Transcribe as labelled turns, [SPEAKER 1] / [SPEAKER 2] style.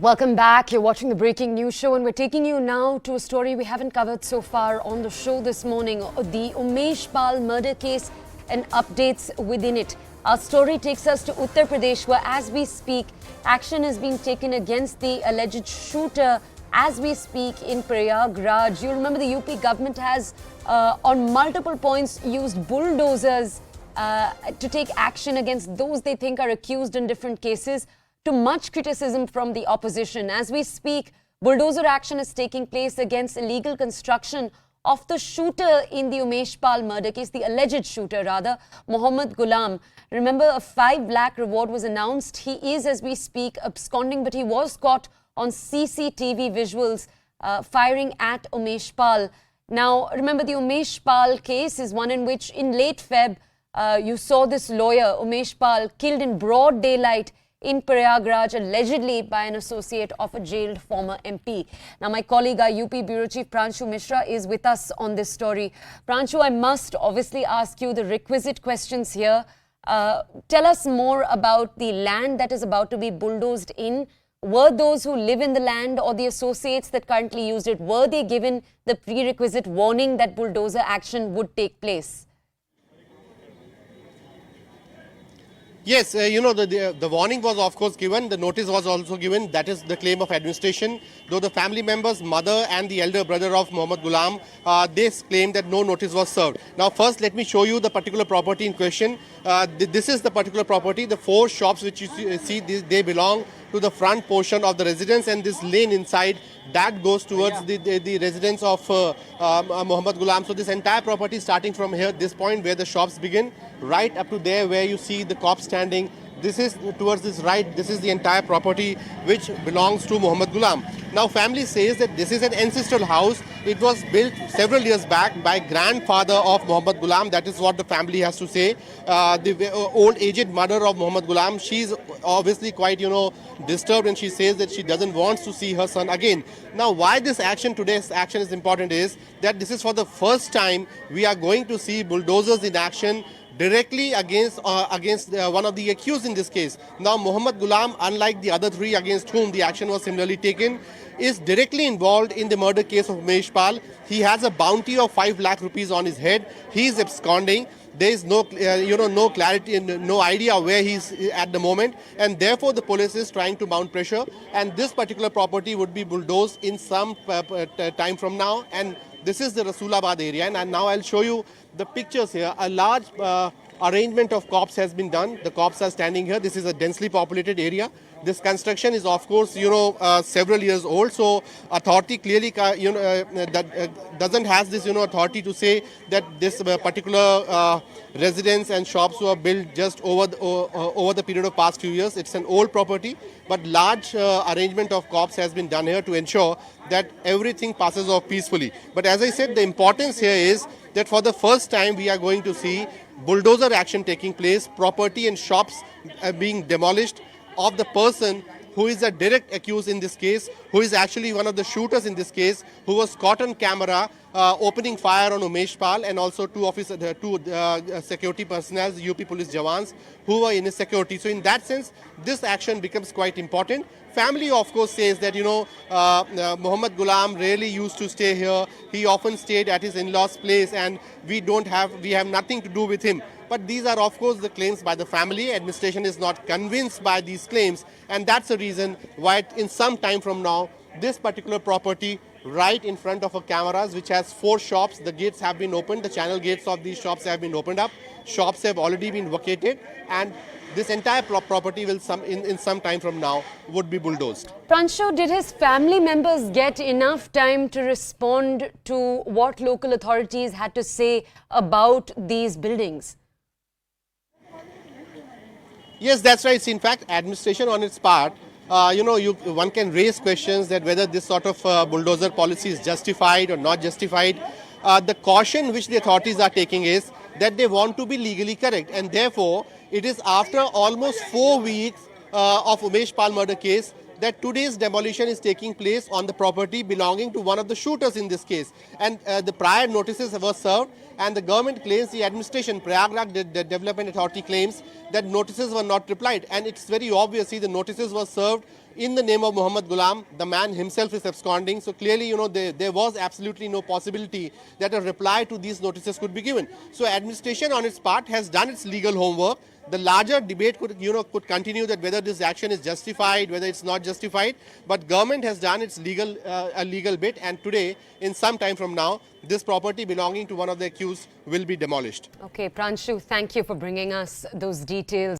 [SPEAKER 1] Welcome back. You're watching the Breaking News Show, and we're taking you now to a story we haven't covered so far on the show this morning. The Umesh Pal murder case and updates within it. Our story takes us to Uttar Pradesh, where as we speak, action is being taken against the alleged shooter as we speak in Prayagraj. You remember the UP government has on multiple points used bulldozers to take action against those they think are accused in different cases, to much criticism from the opposition. As we speak, bulldozer action is taking place against illegal construction of the shooter in the Umesh Pal murder case, the alleged shooter rather, Mohammad Ghulam. Remember, a 5 lakh reward was announced. He is, as we speak, absconding, but he was caught on CCTV visuals firing at Umesh Pal. Now, remember, the Umesh Pal case is one in which in late Feb, you saw this lawyer, Umesh Pal, killed in broad daylight in Prayagraj, allegedly by an associate of a jailed former MP. Now, my colleague, our UP Bureau Chief Pranshu Mishra, is with us on this story. Pranshu, I must obviously ask you the requisite questions here. Tell us more about the land that is about to be bulldozed in. Were those who live in the land or the associates that currently used it, were they given the prerequisite warning that bulldozer action would take place?
[SPEAKER 2] Yes, the warning was of course given, the notice was also given. That is the claim of administration. Though the family members, mother and the elder brother of Mohammad Ghulam, they claim that no notice was served. Now first let me show you the particular property in question. This is the particular property. The 4 shops which you see, they belong to the front portion of the residence, and this lane inside that goes towards the residence of Mohammad Ghulam. So this entire property starting from here, this point where the shops begin, right up to there where you see the cops standing. This is towards this right, this is the entire property which belongs to Mohammad Ghulam. Now family says that this is an ancestral house. It was built several years back by grandfather of Mohammad Ghulam. That is what the family has to say. The old aged mother of Mohammad Ghulam, she's obviously quite, disturbed, and she says that she doesn't want to see her son again. Now why this action, today's action is important is that this is for the first time we are going to see bulldozers in action directly against one of the accused in this case. Now Mohammad Ghulam, unlike the other 3 against whom the action was similarly taken, is directly involved in the murder case of Umesh Pal. He has a bounty of 5 lakh rupees on his head. He is absconding. There is no, no clarity and no idea where he is at the moment, and therefore the police is trying to mount pressure. And this particular property would be bulldozed in some time from now. And this is the Rasulabad area, and now I'll show you the pictures here. A large arrangement of cops has been done. The cops are standing here. This is a densely populated area. This construction is of course, several years old. So authority clearly, doesn't has this, authority to say that this particular residence and shops were built just over the period of past few years. It's an old property, but large arrangement of cops has been done here to ensure that everything passes off peacefully. But as I said, the importance here is that for the first time we are going to see bulldozer action taking place, property and shops being demolished of the person who is a direct accused in this case, who is actually one of the shooters in this case, who was caught on camera opening fire on Umesh Pal, and also 2 security personnel, UP police jawans, who were in his security. So in that sense, this action becomes quite important. Family of course says that, Mohammad Ghulam rarely used to stay here. He often stayed at his in-laws' place, and we have nothing to do with him. But these are of course the claims by the family. Administration is not convinced by these claims, and that's the reason why in some time from now, this particular property right in front of our cameras, which has 4 shops, the gates have been opened, the channel gates of these shops have been opened up, shops have already been vacated, and this entire property will in some time from now would be bulldozed.
[SPEAKER 1] Pranshu, did his family members get enough time to respond to what local authorities had to say about these buildings?
[SPEAKER 2] Yes, that's right. In fact, administration on its part, one can raise questions that whether this sort of bulldozer policy is justified or not justified. The caution which the authorities are taking is that they want to be legally correct, and therefore it is after almost 4 weeks of Umesh Pal murder case that today's demolition is taking place on the property belonging to one of the shooters in this case. And the prior notices were served, and the government claims, the administration, Prayagraj the Development Authority claims that notices were not replied. And it's very obvious, see, the notices were served in the name of Mohammad Ghulam. The man himself is absconding. So clearly, there was absolutely no possibility that a reply to these notices could be given. So administration on its part has done its legal homework. The larger debate could continue that whether this action is justified, whether it's not justified. But government has done its legal bit, and today, in some time from now, this property belonging to one of the accused will be demolished.
[SPEAKER 1] Okay, Pranshu, thank you for bringing us those details.